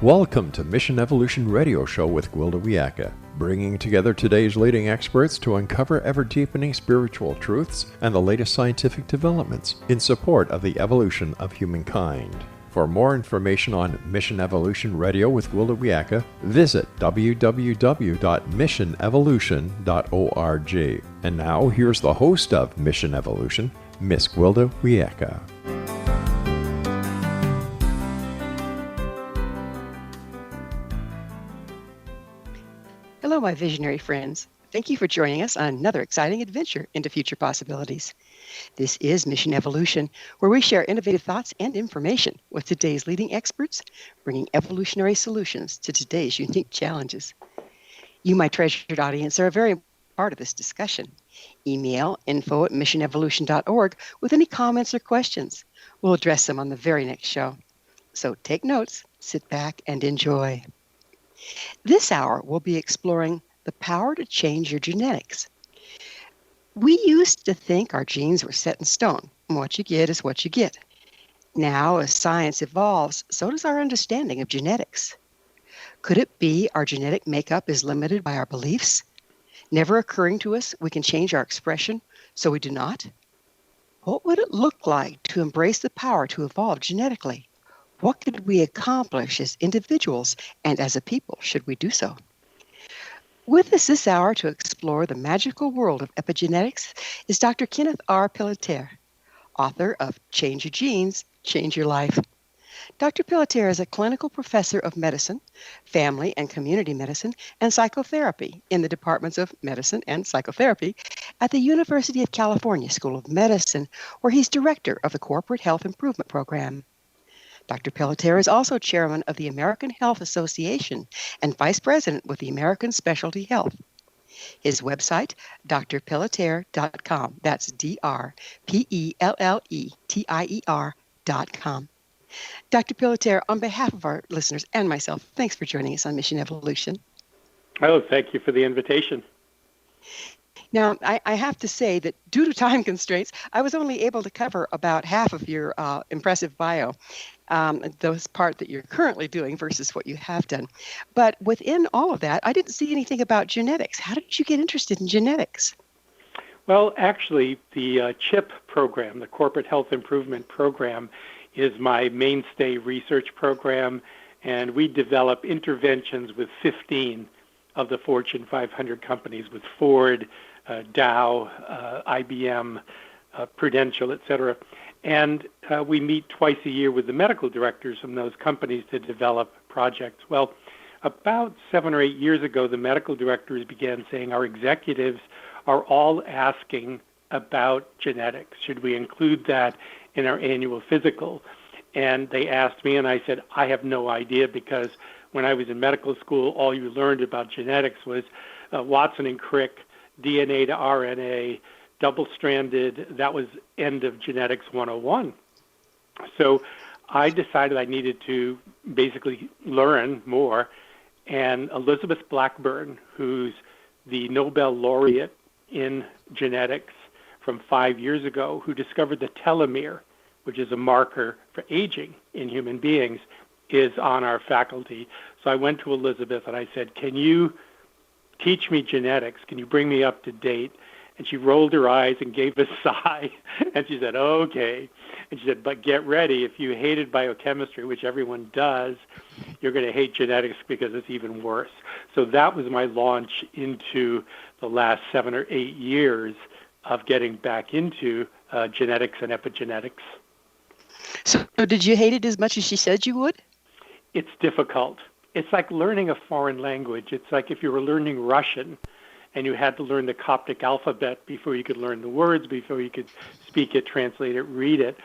Welcome to Mission Evolution Radio Show with Gwilda Wiyaka, bringing together today's leading experts to uncover ever-deepening spiritual truths and the latest scientific developments in support of the evolution of humankind. For more information on Mission Evolution Radio with Gwilda Wiyaka, visit www.missionevolution.org. And now, here's the host of Mission Evolution, Miss Gwilda Wiyaka. Hello, my visionary friends. Thank you for joining us on another exciting adventure into future possibilities. This is Mission Evolution, where we share innovative thoughts and information with today's leading experts, bringing evolutionary solutions to today's unique challenges. You, my treasured audience, are a very part of this discussion. Email info@missionevolution.org with any comments or questions. We'll address them on the very next show. So take notes, sit back, and enjoy. This hour, we'll be exploring the power to change your genetics. We used to think our genes were set in stone. What you get is what you get. Now, as science evolves, so does our understanding of genetics. Could it be our genetic makeup is limited by our beliefs? Never occurring to us we can change our expression, so we do not? What would it look like to embrace the power to evolve genetically? What could we accomplish as individuals and as a people should we do so? With us this hour to explore the magical world of epigenetics is Dr. Kenneth R. Pelletier, author of Change Your Genes, Change Your Life. Dr. Pelletier is a clinical professor of medicine, family and community medicine, and psychotherapy in the departments of medicine and psychotherapy at the University of California School of Medicine, where he's director of the Corporate Health Improvement Program. Dr. Pelletier is also chairman of the American Health Association and vice president with the American Specialty Health. His website, drpelletier.com. That's drpelletier.com. Dr. Pelletier, on behalf of our listeners and myself, thanks for joining us on Mission Evolution. Oh, thank you for the invitation. Now, I have to say that due to time constraints, I was only able to cover about half of your impressive bio, those part that you're currently doing versus what you have done. But within all of that, I didn't see anything about genetics. How did you get interested in genetics? Well, actually, the CHIP program, the Corporate Health Improvement Program, is my mainstay research program, and we develop interventions with 15 of the Fortune 500 companies, with Ford, Dow, IBM, Prudential, et cetera. And we meet twice a year with the medical directors from those companies to develop projects. Well, about 7 or 8 years ago, the medical directors began saying our executives are all asking about genetics. Should we include that in our annual physical? And they asked me, and I said, I have no idea, because when I was in medical school, all you learned about genetics was Watson and Crick, DNA to RNA, double-stranded. That was end of genetics 101. So I decided I needed to basically learn more. And Elizabeth Blackburn, who's the Nobel laureate in genetics from 5 years ago, who discovered the telomere, which is a marker for aging in human beings, is on our faculty. So I went to Elizabeth and I said, can you teach me genetics? Can you bring me up to date? And she rolled her eyes and gave a sigh. And she said, okay. And she said, but get ready. If you hated biochemistry, which everyone does, you're going to hate genetics because it's even worse. So that was my launch into the last 7 or 8 years of getting back into genetics and epigenetics. So did you hate it as much as she said you would? It's difficult. It's like learning a foreign language. It's like if you were learning Russian and you had to learn the Coptic alphabet before you could learn the words, before you could speak it, translate it, read it.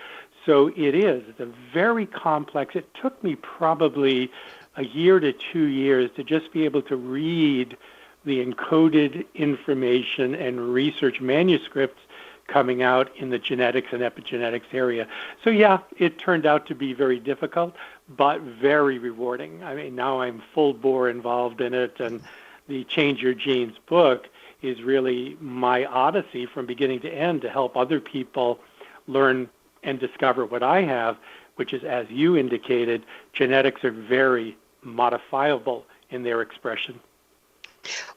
So it is. It's a very complex. It took me probably a year to 2 years to just be able to read the encoded information and research manuscripts coming out in the genetics and epigenetics area. So yeah, it turned out to be very difficult, but very rewarding. I mean, now I'm full bore involved in it, and the Change Your Genes book is really my odyssey from beginning to end to help other people learn and discover what I have, which is, as you indicated, genetics are very, modifiable in their expression.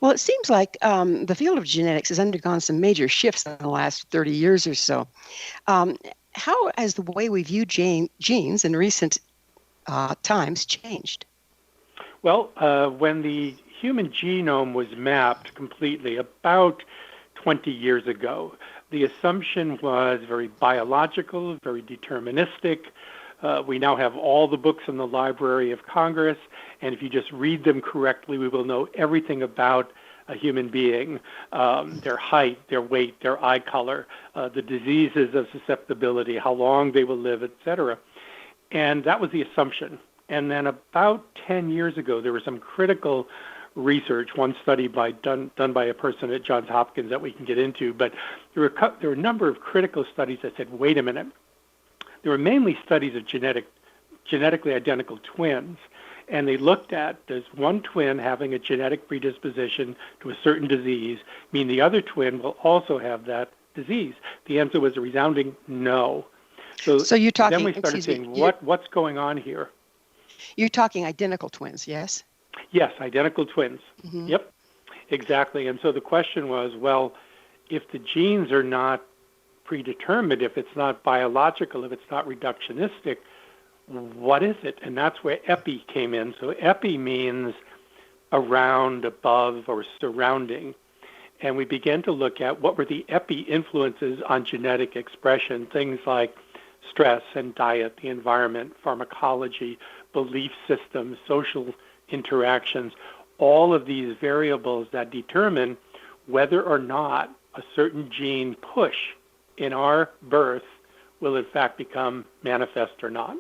Well, it seems like the field of genetics has undergone some major shifts in the last 30 years or so. Um, how has the way we view genes in recent times changed? Well, when the human genome was mapped completely about 20 years ago, the assumption was very biological, very deterministic. We now have all the books in the Library of Congress, and if you just read them correctly, we will know everything about a human being, their height, their weight, their eye color, the diseases of susceptibility, how long they will live, etc. And that was the assumption. And then about 10 years ago, there was some critical research, one study done by a person at Johns Hopkins that we can get into, but there were a number of critical studies that said, wait a minute, there were mainly studies of genetically identical twins, and they looked at, does one twin having a genetic predisposition to a certain disease mean the other twin will also have that disease? The answer was a resounding no. So you're talking, then we started saying, what's going on here? You're talking identical twins, yes? Yes, identical twins. Mm-hmm. Yep, exactly. And so the question was, well, if the genes are not predetermined, if it's not biological, if it's not reductionistic, what is it? And that's where epi came in. So epi means around, above, or surrounding. And we began to look at what were the epi influences on genetic expression, things like stress and diet, the environment, pharmacology, belief systems, social interactions, all of these variables that determine whether or not a certain gene push in our birth will in fact become manifest or not.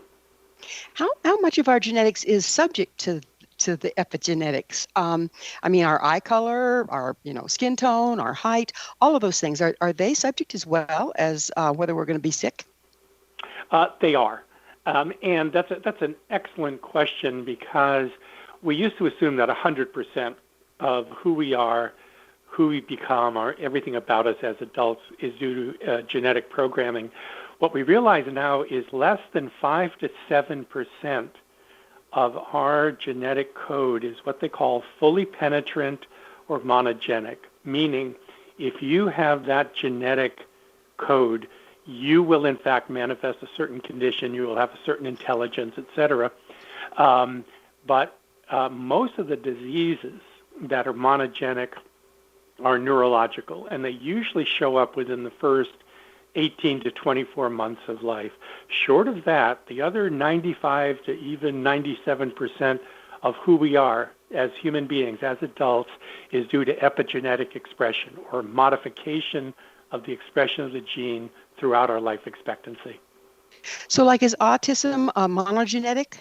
How much of our genetics is subject to the epigenetics? I mean, our eye color, our skin tone, our height, all of those things, are they subject as well as whether we're going to be sick? They are. And that's an excellent question, because we used to assume that 100% of who we are, who we become, or everything about us as adults is due to genetic programming. What we realize now is less than 5 to 7% of our genetic code is what they call fully penetrant or monogenic, meaning if you have that genetic code, you will in fact manifest a certain condition, you will have a certain intelligence, etc. But most of the diseases that are monogenic are neurological, and they usually show up within the first 18 to 24 months of life. Short of that, the other 95 to even 97% of who we are as human beings, as adults, is due to epigenetic expression or modification of the expression of the gene throughout our life expectancy. So like, is autism monogenetic?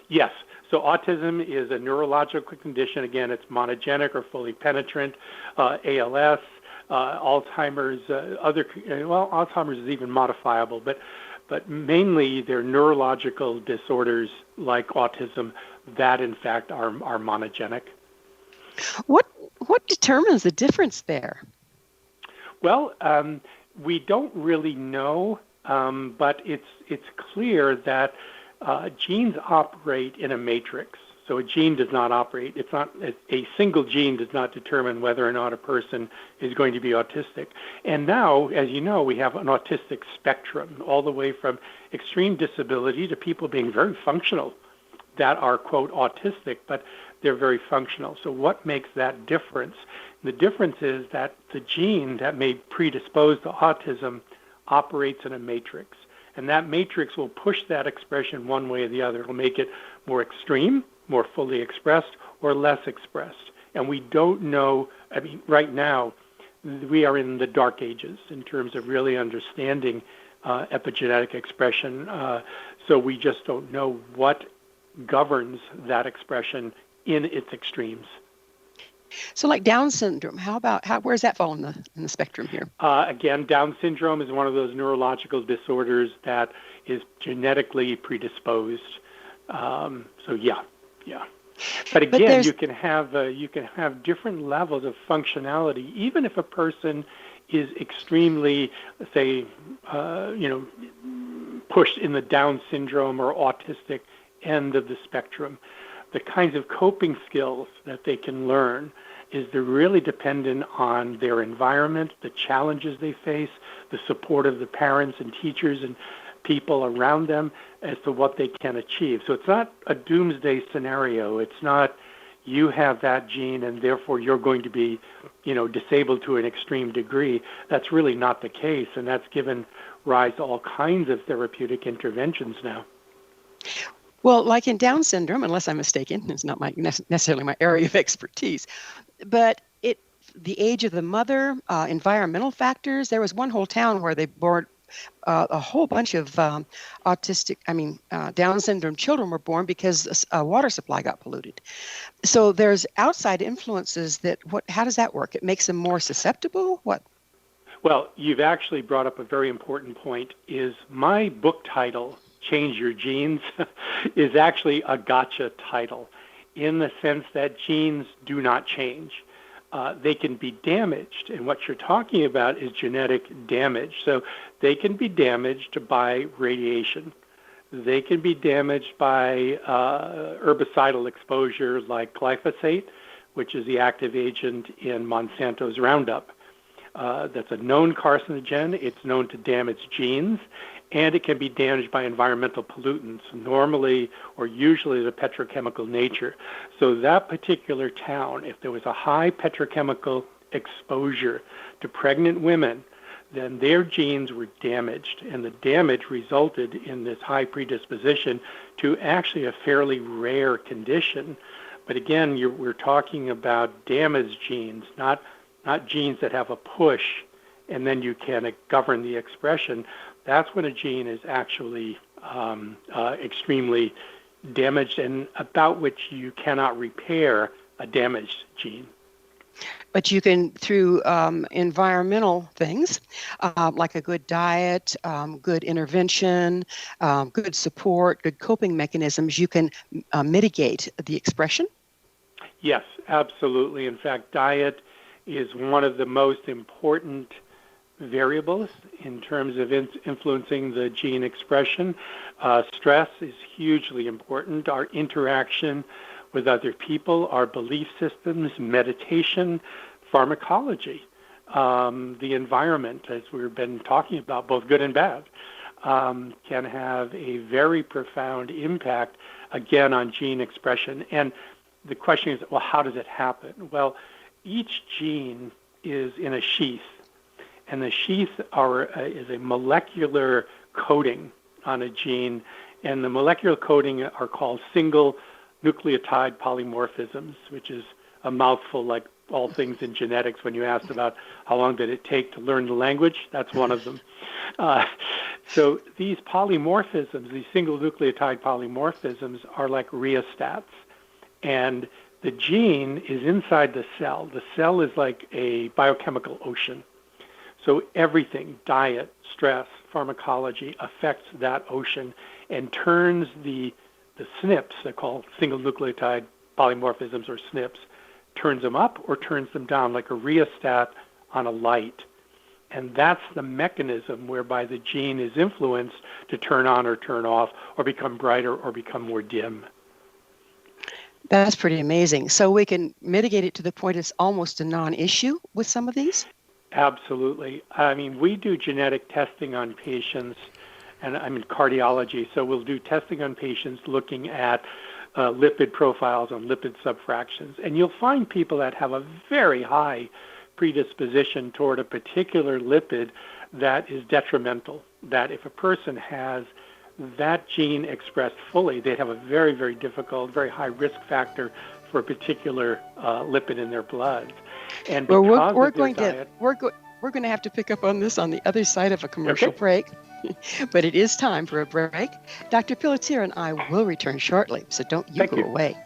Yes. So autism is a neurological condition. Again, it's monogenic or fully penetrant. ALS, Alzheimer's, Alzheimer's is even modifiable, but mainly they're neurological disorders like autism that in fact are monogenic. What determines the difference there? Well, we don't really know, but it's clear that genes operate in a matrix. So a gene does not operate. It's not a single gene does not determine whether or not a person is going to be autistic. And now, as you know, we have an autistic spectrum, all the way from extreme disability to people being very functional that are, quote, autistic, but they're very functional. So what makes that difference? The difference is that the gene that may predispose to autism operates in a matrix. And that matrix will push that expression one way or the other. It'll make it more extreme, more fully expressed, or less expressed. And we don't know, I mean, right now, we are in the dark ages in terms of really understanding epigenetic expression. So we just don't know what governs that expression in its extremes. So like Down syndrome, where's that fall in the spectrum here? Again, Down syndrome is one of those neurological disorders that is genetically predisposed. So yeah. But again, you can have different levels of functionality, even if a person is extremely, say, pushed in the Down syndrome or autistic end of the spectrum. the kinds of coping skills that they can learn is they're really dependent on their environment, the challenges they face, the support of the parents and teachers and people around them as to what they can achieve. So it's not a doomsday scenario. It's not you have that gene and therefore you're going to be, disabled to an extreme degree. That's really not the case, and that's given rise to all kinds of therapeutic interventions now. Well, like in Down syndrome, unless I'm mistaken, it's not necessarily my area of expertise, but the age of the mother, environmental factors. There was one whole town where they bore a whole bunch of Down syndrome children were born because a water supply got polluted. So there's outside influences how does that work? It makes them more susceptible? What? Well, you've actually brought up a very important point. Is my book title, Change Your Genes, is actually a gotcha title in the sense that genes do not change. They can be damaged, and what you're talking about is genetic damage. So they can be damaged by radiation. They can be damaged by herbicidal exposure like glyphosate, which is the active agent in Monsanto's Roundup. That's a known carcinogen. It's known to damage genes, and it can be damaged by environmental pollutants, normally or usually the petrochemical nature. So that particular town, if there was a high petrochemical exposure to pregnant women, then their genes were damaged, and the damage resulted in this high predisposition to actually a fairly rare condition. But again, we're talking about damaged genes, not genes that have a push and then you can govern the expression. That's when a gene is actually extremely damaged and about which you cannot repair a damaged gene. But you can, through environmental things, like a good diet, good intervention, good support, good coping mechanisms, you can mitigate the expression? Yes, absolutely. In fact, diet is one of the most important variables in terms of influencing the gene expression. Stress is hugely important. Our interaction with other people, our belief systems, meditation, pharmacology, the environment, as we've been talking about, both good and bad, can have a very profound impact, again, on gene expression. And the question is, well, how does it happen? Well, each gene is in a sheath, and the sheath is a molecular coating on a gene, and the molecular coating are called single nucleotide polymorphisms, which is a mouthful like all things in genetics. When you asked about how long did it take to learn the language, that's one of them. So these polymorphisms, these single nucleotide polymorphisms, are like rheostats, and the gene is inside the cell. The cell is like a biochemical ocean. So everything, diet, stress, pharmacology, affects that ocean and turns the SNPs, they're called single nucleotide polymorphisms or SNPs, turns them up or turns them down like a rheostat on a light. And that's the mechanism whereby the gene is influenced to turn on or turn off or become brighter or become more dim. That's pretty amazing. So we can mitigate it to the point it's almost a non-issue with some of these? Absolutely. I mean, we do genetic testing on patients, and I'm in cardiology, so we'll do testing on patients looking at lipid profiles on lipid subfractions. And you'll find people that have a very high predisposition toward a particular lipid that is detrimental, that if a person has that gene expressed fully, they'd have a very, very difficult, very high risk factor for a particular lipid in their blood. And well, because we're of their going diet, we're going to have to pick up on this on the other side of a commercial break. But it is time for a break. Dr. Pelletier and I will return shortly, so don't you go away.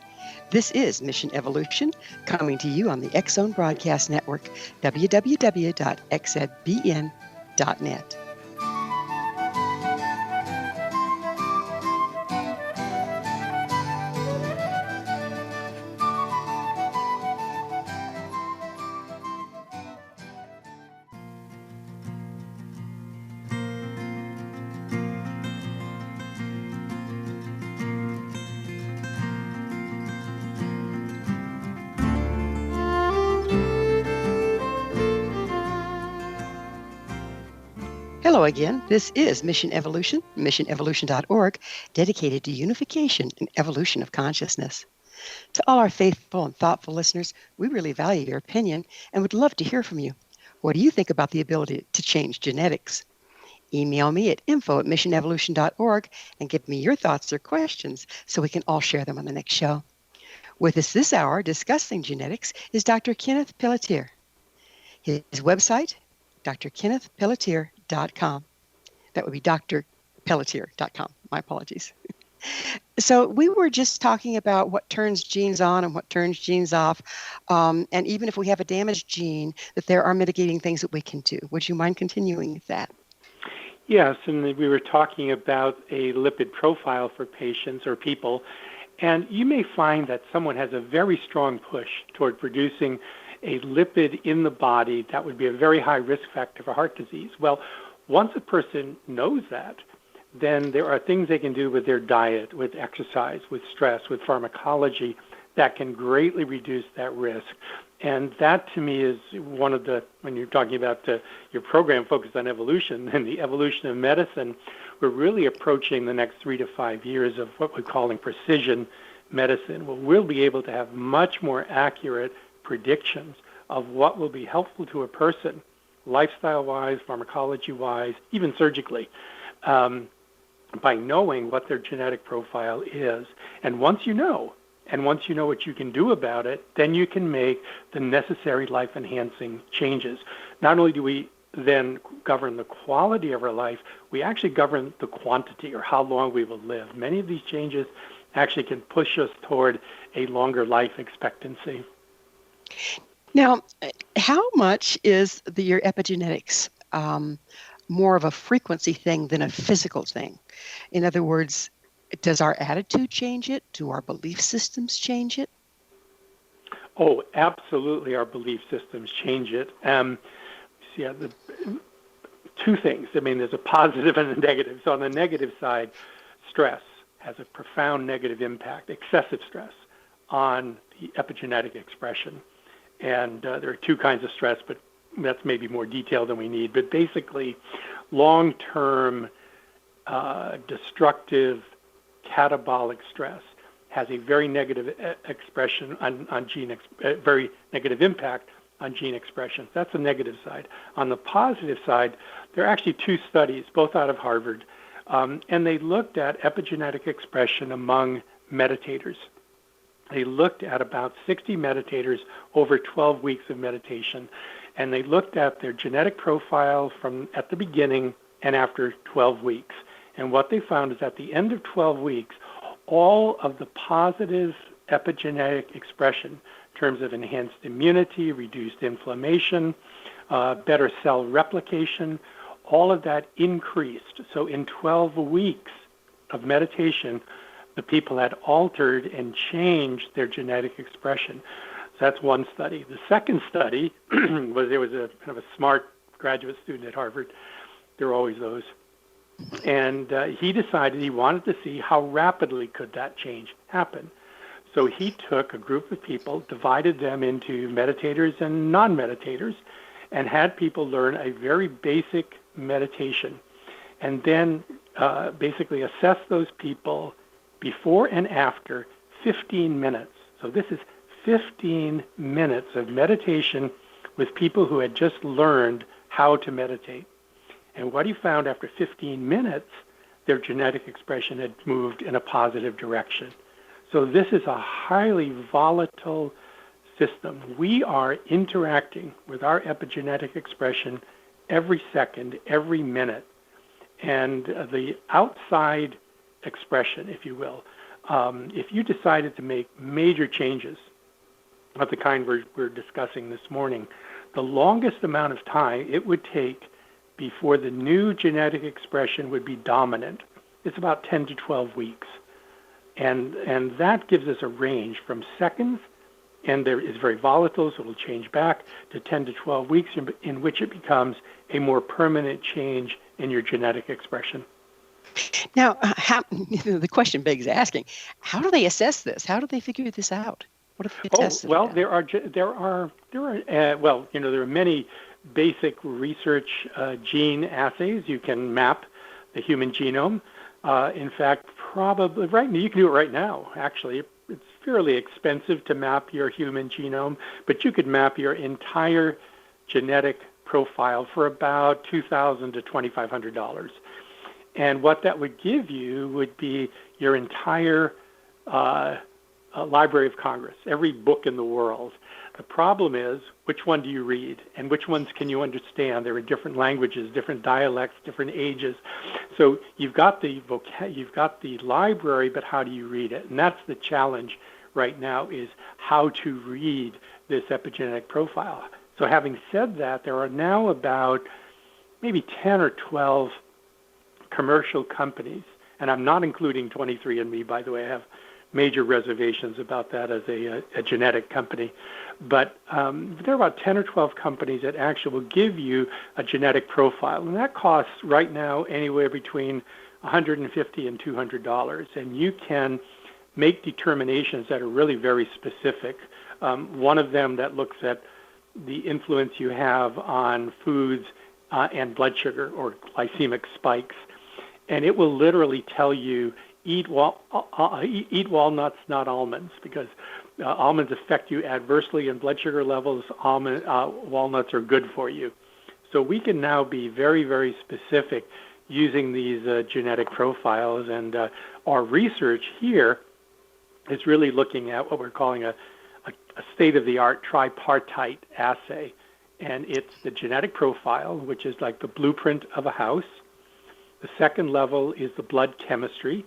This is Mission Evolution, coming to you on the X-Zone Broadcast Network, www.xzbn.net. Hello again. This is Mission Evolution, missionevolution.org, dedicated to unification and evolution of consciousness. To all our faithful and thoughtful listeners, we really value your opinion and would love to hear from you. What do you think about the ability to change genetics? Email me at info@missionevolution.org and give me your thoughts or questions so we can all share them on the next show. With us this hour discussing genetics is Dr. Kenneth Pelletier. His website, drkennethpelletier.com. That would be drpelletier.com. My apologies. So we were just talking about what turns genes on and what turns genes off. And even if we have a damaged gene, that there are mitigating things that we can do. Would you mind continuing with that? Yes, and we were talking about a lipid profile for patients or people. And you may find that someone has a very strong push toward producing a lipid in the body that would be a very high risk factor for heart disease. Well, once a person knows that, then there are things they can do with their diet, with exercise, with stress, with pharmacology that can greatly reduce that risk. And that, to me, is one of the, when you're talking about your program focused on evolution and the evolution of medicine, we're really approaching the next 3 to 5 years of what we're calling precision medicine. Well, we'll be able to have much more accurate predictions of what will be helpful to a person, lifestyle-wise, pharmacology-wise, even surgically, by knowing what their genetic profile is. And once you know what you can do about it, then you can make the necessary life-enhancing changes. Not only do we then govern the quality of our life, we actually govern the quantity or how long we will live. Many of these changes actually can push us toward a longer life expectancy. Now, how much is your epigenetics more of a frequency thing than a physical thing? In other words, does our attitude change it? Do our belief systems change it? Oh, absolutely, our belief systems change it. Two things. I mean, there's a positive and a negative. So on the negative side, stress has a profound negative impact, excessive stress, on the epigenetic expression. And there are two kinds of stress, but that's maybe more detail than we need. But basically, long-term destructive catabolic stress has a very negative expression on gene, very negative impact on gene expression. That's the negative side. On the positive side, there are actually two studies, both out of Harvard, and they looked at epigenetic expression among meditators. They looked at about 60 meditators over 12 weeks of meditation, and they looked at their genetic profile from at the beginning and after 12 weeks. And what they found is at the end of 12 weeks, all of the positive epigenetic expression in terms of enhanced immunity, reduced inflammation, better cell replication, all of that increased. So in 12 weeks of meditation, the people had altered and changed their genetic expression. So that's one study. The second study was there was a kind of a smart graduate student at Harvard. There are always those. And he decided he wanted to see how rapidly could that change happen. So he took a group of people, divided them into meditators and non-meditators, and had people learn a very basic meditation, and then basically assess those people before and after 15 minutes. So this is 15 minutes of meditation with people who had just learned how to meditate. And what he found after 15 minutes, their genetic expression had moved in a positive direction. So this is a highly volatile system. We are interacting with our epigenetic expression every second, every minute. And the outside expression, if you will, if you decided to make major changes of the kind we're discussing this morning, the longest amount of time it would take before the new genetic expression would be dominant, it's about 10 to 12 weeks. And that gives us a range from seconds, and there is very volatile, so it'll change back, to 10 to 12 weeks in which it becomes a more permanent change in your genetic expression. Now, the question begs asking, how do they assess this? How do they figure this out? What if they test it? Well, there are many basic research gene assays. You can map the human genome. In fact, probably right now, you can do it right now, actually. It's fairly expensive to map your human genome, but you could map your entire genetic profile for about $2,000 to $2,500. And what that would give you would be your entire Library of Congress, every book in the world. The problem is, which one do you read, and which ones can you understand? They're in different languages, different dialects, different ages. So you've got the library, but how do you read it? And that's the challenge right now, is how to read this epigenetic profile. So having said that, there are now about maybe 10 or 12 commercial companies, and I'm not including 23andMe, by the way. I have major reservations about that as a genetic company. But there are about 10 or 12 companies that actually will give you a genetic profile. And that costs right now anywhere between $150 and $200. And you can make determinations that are really very specific. One of them that looks at the influence you have on foods and blood sugar or glycemic spikes. And it will literally tell you, eat walnuts, not almonds, because almonds affect you adversely in blood sugar levels. Walnuts are good for you. So we can now be very, very specific using these genetic profiles. And our research here is really looking at what we're calling a state-of-the-art tripartite assay. And it's the genetic profile, which is like the blueprint of a house. The second level is the blood chemistry.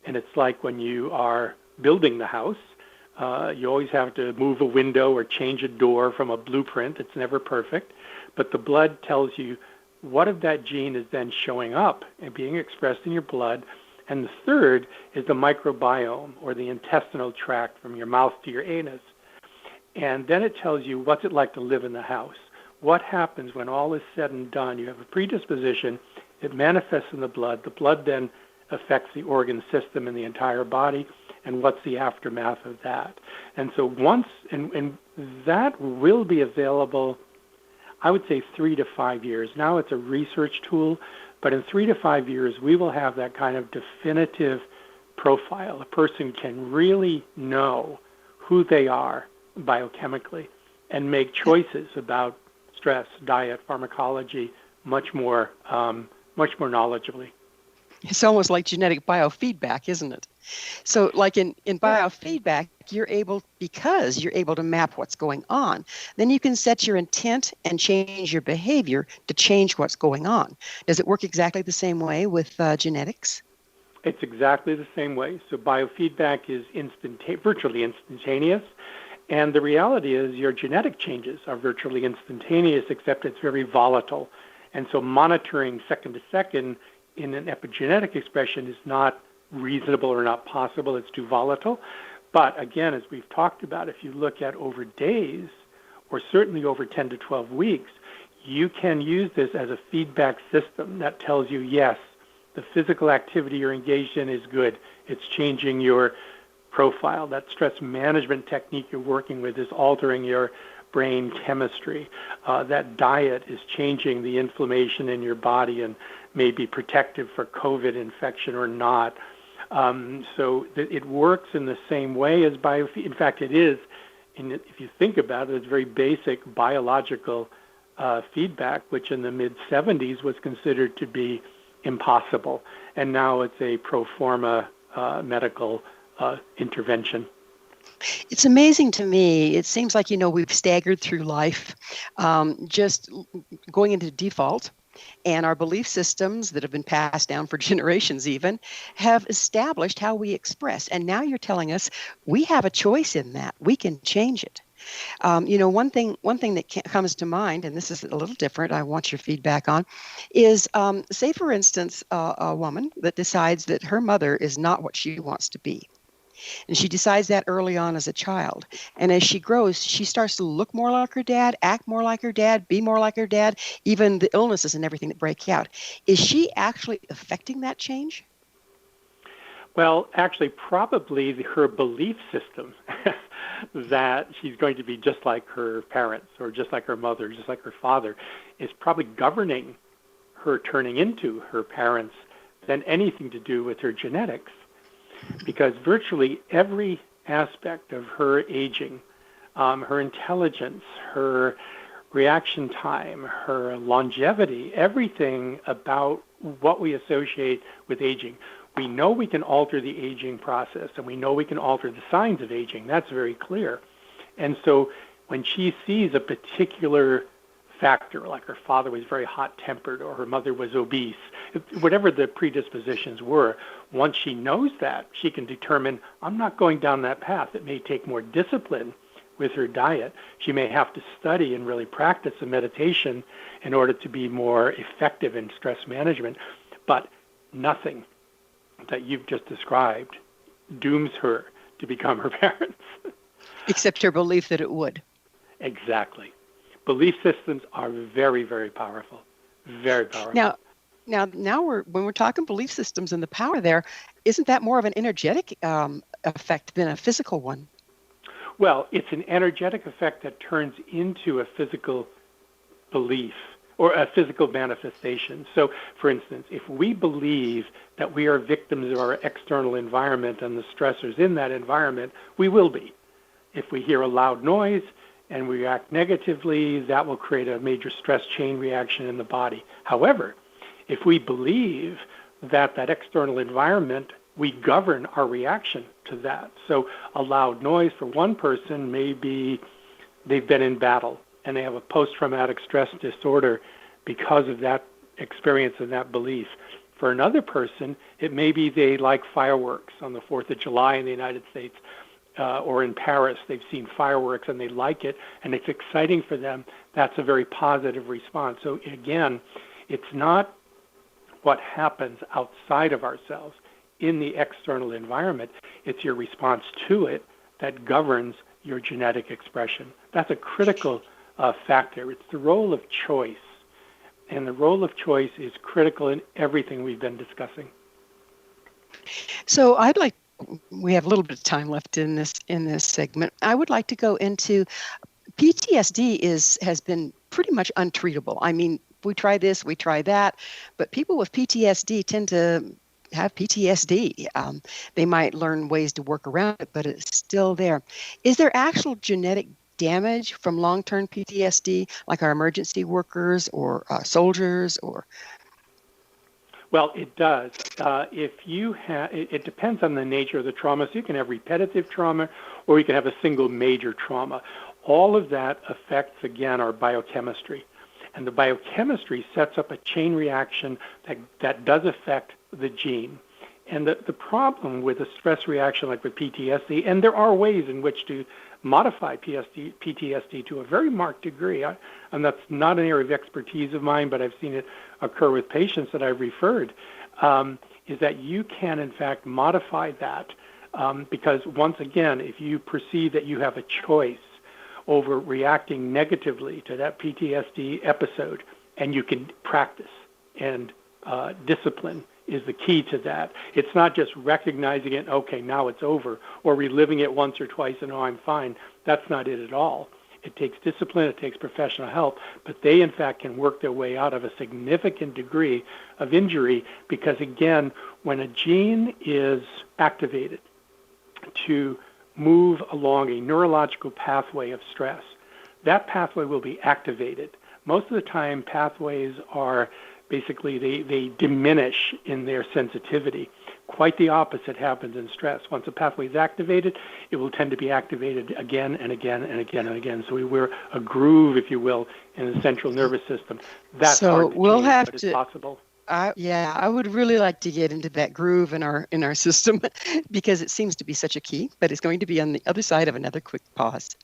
And it's like when you are building the house, you always have to move a window or change a door from a blueprint. It's never perfect. But the blood tells you what of that gene is then showing up and being expressed in your blood. And the third is the microbiome, or the intestinal tract from your mouth to your anus. And then it tells you what's it like to live in the house. What happens when all is said and done? You have a predisposition. It manifests in the blood. The blood then affects the organ system in the entire body, and what's the aftermath of that. And so once, and that will be available, I would say 3 to 5 years. Now it's a research tool, but in 3 to 5 years, we will have that kind of definitive profile. A person can really know who they are biochemically and make choices about stress, diet, pharmacology, much more knowledgeably. It's almost like genetic biofeedback, isn't it? So like in biofeedback, because you're able to map what's going on, then you can set your intent and change your behavior to change what's going on. Does it work exactly the same way with genetics? It's exactly the same way. So biofeedback is virtually instantaneous. And the reality is your genetic changes are virtually instantaneous, except it's very volatile. And so monitoring second to second in an epigenetic expression is not reasonable or not possible. It's too volatile. But again, as we've talked about, if you look at over days, or certainly over 10 to 12 weeks, you can use this as a feedback system that tells you, yes, the physical activity you're engaged in is good. It's changing your profile. That stress management technique you're working with is altering your brain chemistry. That diet is changing the inflammation in your body and may be protective for COVID infection or not. So it works in the same way as biofeedback. In fact, it is, if you think about it, it's very basic biological feedback, which in the mid-'70s was considered to be impossible. And now it's a pro forma medical intervention. It's amazing to me. It seems like, we've staggered through life, just going into default. And our belief systems that have been passed down for generations even have established how we express. And now you're telling us we have a choice in that. We can change it. One thing that comes to mind, and this is a little different, I want your feedback on, is say, for instance, a woman that decides that her mother is not what she wants to be. And she decides that early on as a child. And as she grows, she starts to look more like her dad, act more like her dad, be more like her dad, even the illnesses and everything that break out. Is she actually affecting that change? Well, actually, probably her belief system that she's going to be just like her parents or just like her mother, just like her father, is probably governing her turning into her parents than anything to do with her genetics. Because virtually every aspect of her aging, her intelligence, her reaction time, her longevity, everything about what we associate with aging. We know we can alter the aging process, and we know we can alter the signs of aging. That's very clear. And so when she sees a particular factor, like her father was very hot-tempered or her mother was obese, whatever the predispositions were, once she knows that, she can determine, I'm not going down that path. It may take more discipline with her diet. She may have to study and really practice the meditation in order to be more effective in stress management. But nothing that you've just described dooms her to become her parents. Except her belief that it would. Exactly. Belief systems are very, very powerful. Very powerful. Now when we're talking belief systems and the power there, isn't that more of an energetic effect than a physical one? Well, it's an energetic effect that turns into a physical belief or a physical manifestation. So, for instance, if we believe that we are victims of our external environment and the stressors in that environment, we will be. If we hear a loud noise and we react negatively, that will create a major stress chain reaction in the body. However, if we believe that external environment, we govern our reaction to that. So a loud noise for one person may be they've been in battle and they have a post-traumatic stress disorder because of that experience and that belief. For another person, it may be they like fireworks on the 4th of July in the United States or in Paris. They've seen fireworks and they like it and it's exciting for them. That's a very positive response. So again, it's not what happens outside of ourselves in the external environment. It's your response to it that governs your genetic expression. That's a critical factor. It's the role of choice. And the role of choice is critical in everything we've been discussing. So we have a little bit of time left in this segment. I would like to go into PTSD has been pretty much untreatable. I mean, we try this, we try that, but people with PTSD tend to have PTSD. They might learn ways to work around it, but it's still there. Is there actual genetic damage from long-term PTSD, like our emergency workers or soldiers, or? Well, it does. It depends on the nature of the trauma. So you can have repetitive trauma, or you can have a single major trauma. All of that affects, again, our biochemistry. And the biochemistry sets up a chain reaction that does affect the gene. And the problem with a stress reaction like with PTSD, and there are ways in which to modify PTSD to a very marked degree, and that's not an area of expertise of mine, but I've seen it occur with patients that I've referred, is that you can, in fact, modify that because, once again, if you perceive that you have a choice over reacting negatively to that PTSD episode, and you can practice, and discipline is the key to that. It's not just recognizing it, okay, now it's over, or reliving it once or twice and, oh, I'm fine. That's not it at all. It takes discipline, it takes professional help, but they, in fact, can work their way out of a significant degree of injury because, again, when a gene is activated to move along a neurological pathway of stress, that pathway will be activated. Most of the time, pathways are basically, they diminish in their sensitivity. Quite the opposite happens in stress. Once a pathway is activated, it will tend to be activated again and again and again and again. So we're a groove, if you will, in the central nervous system. That's hard to change, but it's possible. I would really like to get into that groove in our system because it seems to be such a key, but it's going to be on the other side of another quick pause.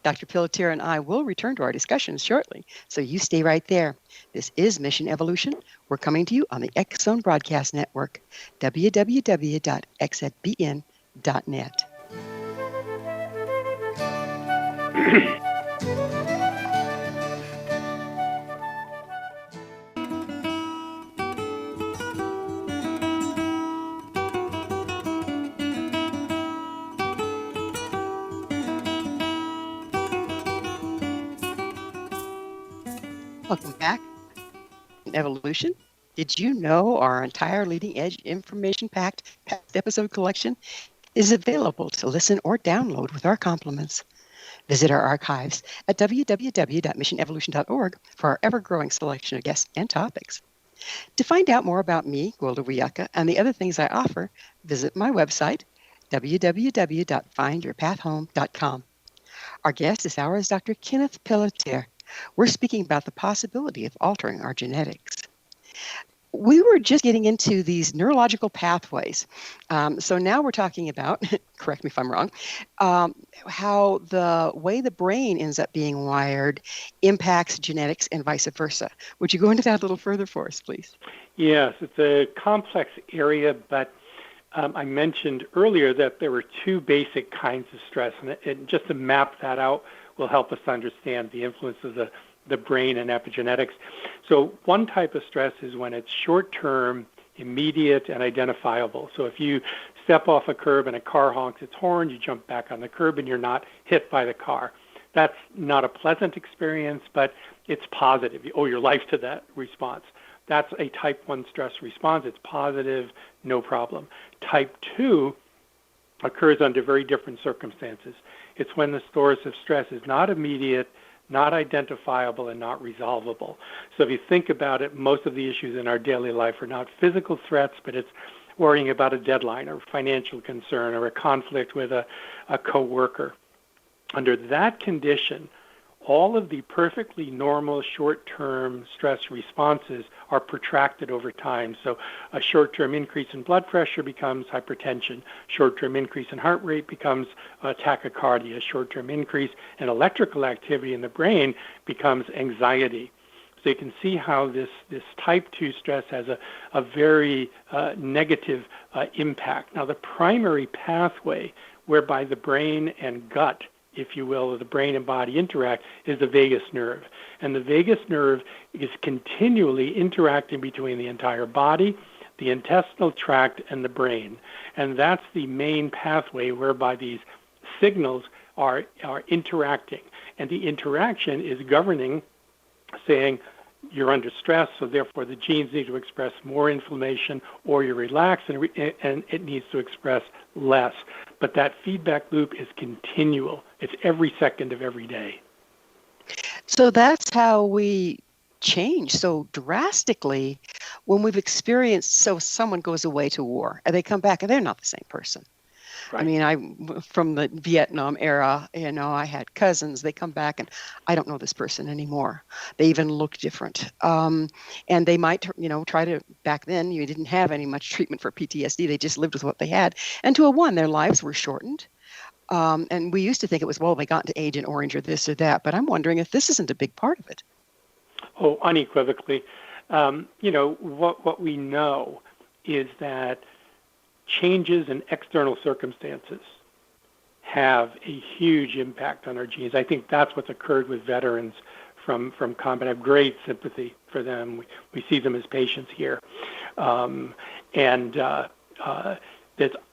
Dr. Pelletier and I will return to our discussions shortly, so you stay right there. This is Mission Evolution. We're coming to you on the X Zone Broadcast Network, www.xzbn.net. Welcome back in Evolution. Did you know our entire leading edge information packed past episode collection is available to listen or download with our compliments? Visit our archives at www.missionevolution.org for our ever-growing selection of guests and topics. To find out more about me, Gwilda Wiyaka, and the other things I offer, visit my website, www.findyourpathhome.com. Our guest this hour is Dr. Kenneth Pelletier. We're speaking about the possibility of altering our genetics. We were just getting into these neurological pathways. So now we're talking about, correct me if I'm wrong, how the way the brain ends up being wired impacts genetics and vice versa. Would you go into that a little further for us, please? Yes, it's a complex area, but I mentioned earlier that there were two basic kinds of stress, and just to map that out will help us understand the influence of the brain and epigenetics. So one type of stress is when it's short-term, immediate, and identifiable. So if you step off a curb and a car honks its horn, you jump back on the curb and you're not hit by the car. That's not a pleasant experience, but it's positive. You owe your life to that response. That's a type 1 stress response. It's positive, no problem. Type 2 occurs under very different circumstances. It's when the source of stress is not immediate, not identifiable, and not resolvable. So if you think about it, most of the issues in our daily life are not physical threats, but it's worrying about a deadline or financial concern or a conflict with a coworker. Under that condition, all of the perfectly normal short-term stress responses are protracted over time. So a short-term increase in blood pressure becomes hypertension. Short-term increase in heart rate becomes tachycardia. Short-term increase in electrical activity in the brain becomes anxiety. So you can see how this type 2 stress has a very negative impact. Now, the primary pathway whereby the brain and gut, if you will, or the brain and body interact, is the vagus nerve. And the vagus nerve is continually interacting between the entire body, the intestinal tract, and the brain. And that's the main pathway whereby these signals are interacting. And the interaction is governing, saying, you're under stress, so therefore the genes need to express more inflammation, or you're relaxed and it needs to express less. But that feedback loop is continual. It's every second of every day. So that's how we change so drastically when we've experienced, so someone goes away to war and they come back and they're not the same person. Right. I mean, from the Vietnam era, I had cousins. They come back and I don't know this person anymore. They even look different. And they might, try to, back then, you didn't have any much treatment for PTSD. They just lived with what they had. And to a one, their lives were shortened. And we used to think it was, well, they got into Agent Orange or this or that. But I'm wondering if this isn't a big part of it. Oh, unequivocally. What we know is that changes in external circumstances have a huge impact on our genes. I think that's what's occurred with veterans from combat. I have great sympathy for them. We see them as patients here. There's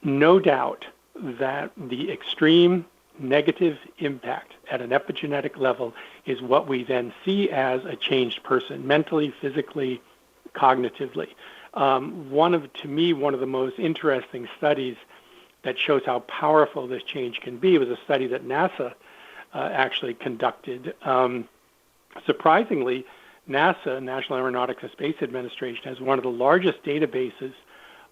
no doubt that the extreme negative impact at an epigenetic level is what we then see as a changed person, mentally, physically, cognitively. One of the most interesting studies that shows how powerful this change can be was a study that NASA actually conducted. Surprisingly, NASA, National Aeronautics and Space Administration, has one of the largest databases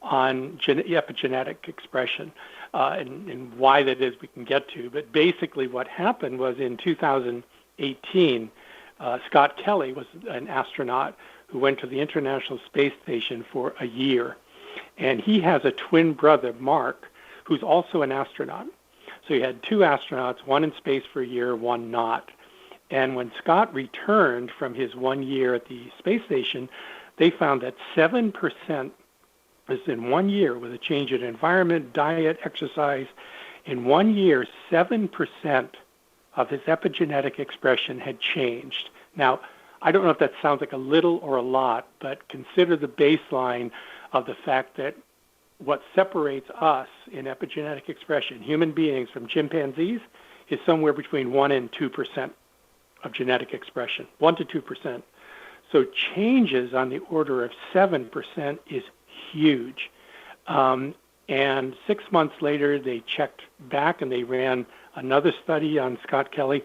on epigenetic expression, and why that is we can get to. But basically what happened was in 2018, Scott Kelly was an astronaut who went to the International Space Station for a year. And he has a twin brother, Mark, who's also an astronaut. So he had two astronauts, one in space for a year, one not. And when Scott returned from his 1 year at the space station, they found that 7% is in 1 year, with a change in environment, diet, exercise. In 1 year, 7% of his epigenetic expression had changed. Now, I don't know if that sounds like a little or a lot, but consider the baseline of the fact that what separates us in epigenetic expression, human beings, from chimpanzees, is somewhere between 1% and 2% of genetic expression, 1% to 2%. So changes on the order of 7% is huge. And 6 months later, they checked back and they ran another study on Scott Kelly,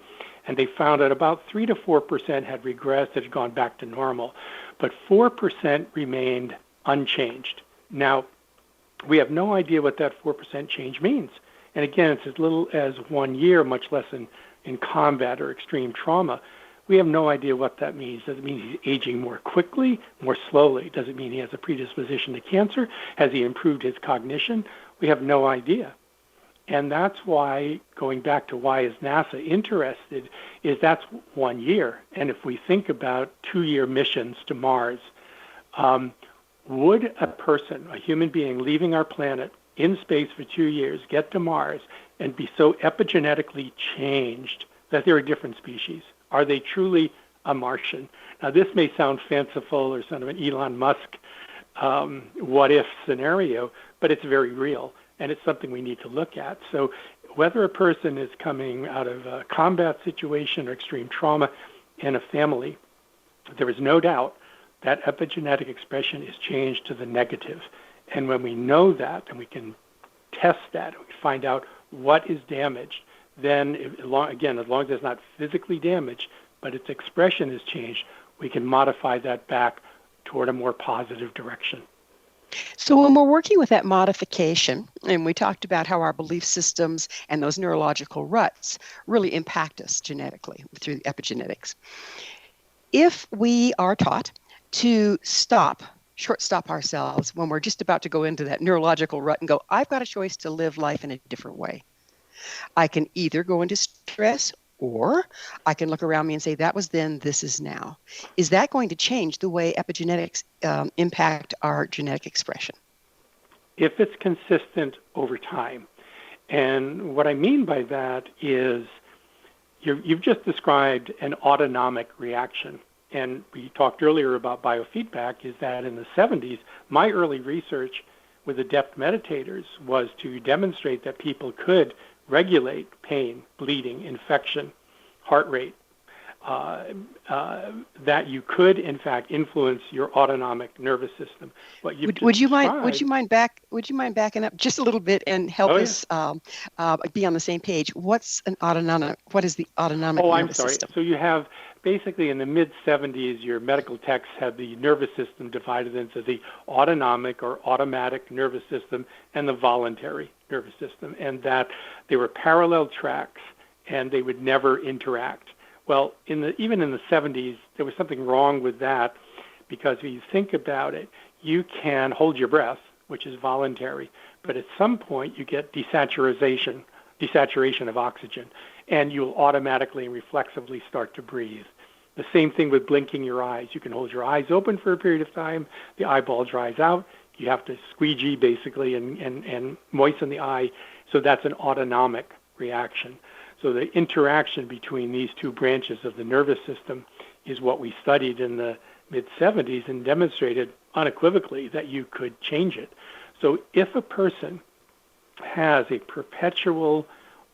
and they found that about 3 to 4% had regressed, had gone back to normal, but 4% remained unchanged. Now, we have no idea what that 4% change means. And again, it's as little as 1 year, much less in combat or extreme trauma. We have no idea what that means. Does it mean he's aging more quickly, more slowly? Does it mean he has a predisposition to cancer? Has he improved his cognition? We have no idea. And that's why, going back to why is NASA interested, is that's 1 year. And if we think about 2-year missions to Mars, would a person, a human being leaving our planet in space for 2 years, get to Mars and be so epigenetically changed that they're a different species? Are they truly a Martian? Now, this may sound fanciful or sort of an Elon Musk what-if scenario, but it's very real, and it's something we need to look at. So whether a person is coming out of a combat situation or extreme trauma in a family, there is no doubt that epigenetic expression is changed to the negative. And when we know that, and we can test that, and we find out what is damaged, then, again, as long as it's not physically damaged, but its expression is changed, we can modify that back toward a more positive direction. So when we're working with that modification, and we talked about how our belief systems and those neurological ruts really impact us genetically through epigenetics, if we are taught to short stop ourselves when we're just about to go into that neurological rut and go, I've got a choice to live life in a different way. I can either go into stress, or I can look around me and say, that was then, this is now. Is that going to change the way epigenetics impact our genetic expression? If it's consistent over time. And what I mean by that is you've just described an autonomic reaction. And we talked earlier about biofeedback, is that in the 70s, my early research with adept meditators was to demonstrate that people could regulate pain, bleeding, infection, heart rate, that you could, in fact, influence your autonomic nervous system. Would you mind backing up just a little bit and help us be on the same page? What is the autonomic nervous system? So you have basically in the mid-70s, your medical texts had the nervous system divided into the autonomic or automatic nervous system and the voluntary nervous system, and that they were parallel tracks and they would never interact. Well, even in the 70s, there was something wrong with that, because if you think about it, you can hold your breath, which is voluntary, but at some point you get desaturation of oxygen, and you'll automatically and reflexively start to breathe. The same thing with blinking your eyes. You can hold your eyes open for a period of time, the eyeball dries out, you have to squeegee basically and moisten the eye, so that's an autonomic reaction. So the interaction between these two branches of the nervous system is what we studied in the mid-70s and demonstrated unequivocally that you could change it. So if a person has a perpetual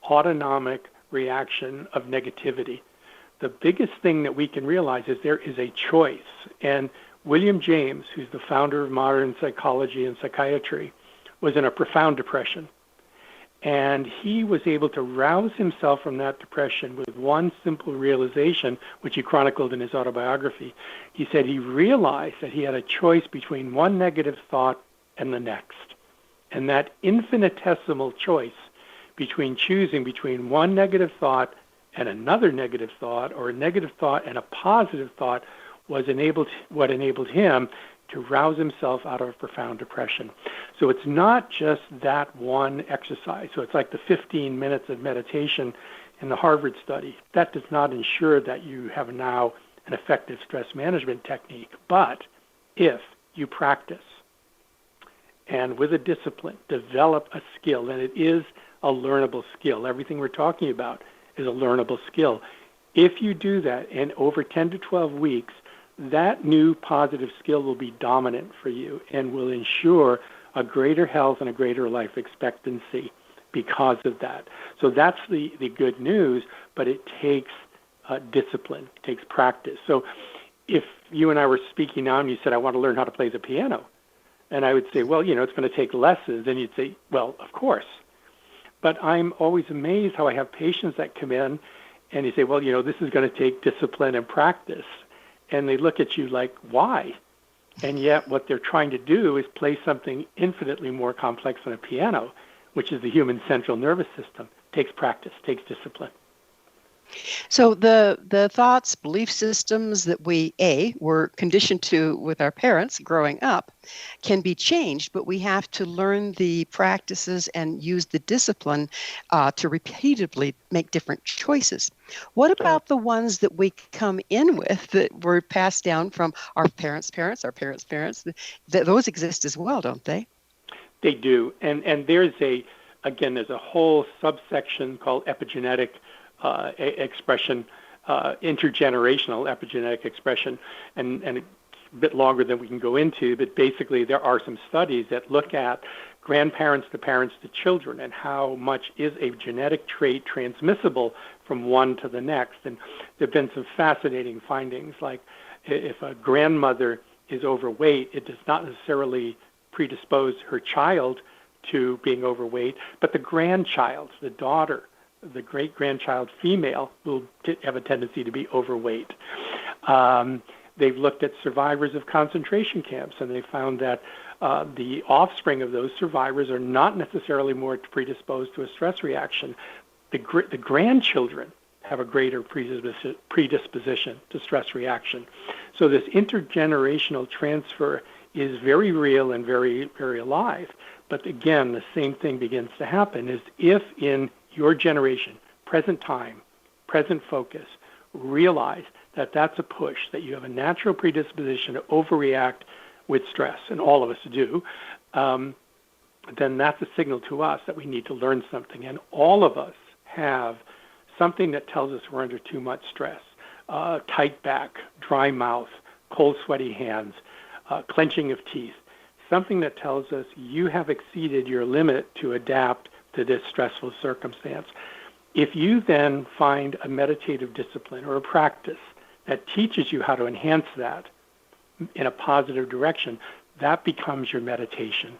autonomic reaction of negativity, the biggest thing that we can realize is there is a choice. And William James, who's the founder of modern psychology and psychiatry, was in a profound depression. And he was able to rouse himself from that depression with one simple realization, which he chronicled in his autobiography. He said he realized that he had a choice between one negative thought and the next. And that infinitesimal choice between choosing between one negative thought and another negative thought, or a negative thought and a positive thought, was what enabled him to rouse himself out of a profound depression. So it's not just that one exercise. So it's like the 15 minutes of meditation in the Harvard study. That does not ensure that you have now an effective stress management technique. But if you practice and with a discipline develop a skill, and it is a learnable skill, everything we're talking about is a learnable skill. If you do that, and over 10 to 12 weeks, that new positive skill will be dominant for you and will ensure a greater health and a greater life expectancy because of that. So that's the good news, but it takes discipline, it takes practice. So if you and I were speaking now and you said, I want to learn how to play the piano. And I would say, well, it's going to take lessons. And you'd say, well, of course. But I'm always amazed how I have patients that come in and you say, well, this is going to take discipline and practice. And they look at you like, why? And yet what they're trying to do is play something infinitely more complex than a piano, which is the human central nervous system. Takes practice, takes discipline. So the thoughts, belief systems that we were conditioned to with our parents growing up can be changed, but we have to learn the practices and use the discipline to repeatedly make different choices. What about the ones that we come in with that were passed down from our parents' parents, our parents' parents? Those exist as well, don't they? They do, and there's a whole subsection called epigenetic expression, intergenerational epigenetic expression, and a bit longer than we can go into, but basically there are some studies that look at grandparents to parents to children and how much is a genetic trait transmissible from one to the next. And there have been some fascinating findings, like if a grandmother is overweight, it does not necessarily predispose her child to being overweight, but the grandchild, the daughter, the great-grandchild female will have a tendency to be overweight. They've looked at survivors of concentration camps, and they found that the offspring of those survivors are not necessarily more predisposed to a stress reaction. The grandchildren have a greater predisposition to stress reaction. So this intergenerational transfer is very real and very, very alive. But again, the same thing begins to happen is if in your generation, present time, present focus, realize that that's a push, that you have a natural predisposition to overreact with stress, and all of us do, then that's a signal to us that we need to learn something. And all of us have something that tells us we're under too much stress. Tight back, dry mouth, cold, sweaty hands, clenching of teeth, something that tells us you have exceeded your limit to adapt to this stressful circumstance. If you then find a meditative discipline or a practice that teaches you how to enhance that in a positive direction, that becomes your meditation.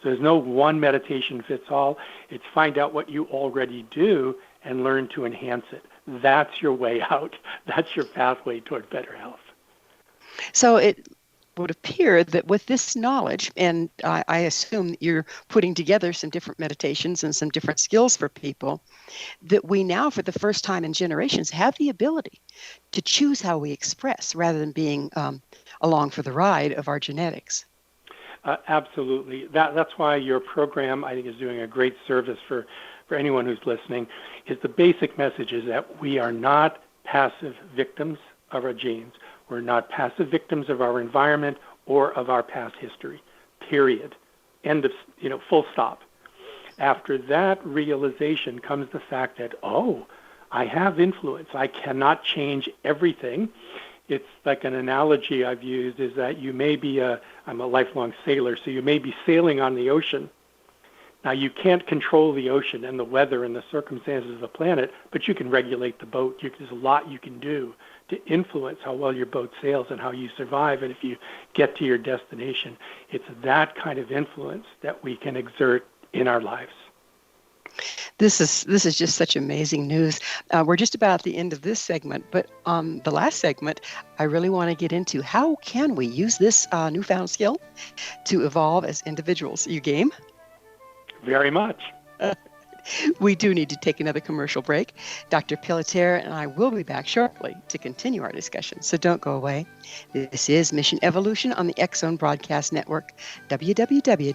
So there's no one meditation fits all. It's find out what you already do and learn to enhance it. That's your way out. That's your pathway toward better health. So it would appear that with this knowledge, and I assume that you're putting together some different meditations and some different skills for people, that we now, for the first time in generations, have the ability to choose how we express rather than being along for the ride of our genetics. Absolutely. That's why your program, I think, is doing a great service for anyone who's listening, is the basic message is that we are not passive victims of our genes. We're not passive victims of our environment or of our past history, period. End of, full stop. After that realization comes the fact that, I have influence. I cannot change everything. It's like an analogy I've used is that you may be I'm a lifelong sailor, so you may be sailing on the ocean. Now, you can't control the ocean and the weather and the circumstances of the planet, but you can regulate the boat. There's a lot you can do to influence how well your boat sails and how you survive. And if you get to your destination, it's that kind of influence that we can exert in our lives. This is just such amazing news. We're just about at the end of this segment, but on the last segment, I really want to get into how can we use this newfound skill to evolve as individuals. You game? Very much. We do need to take another commercial break. Dr. Pelletier and I will be back shortly to continue our discussion, so don't go away. This is Mission Evolution on the X-Zone Broadcast Network, www.xzbn.net.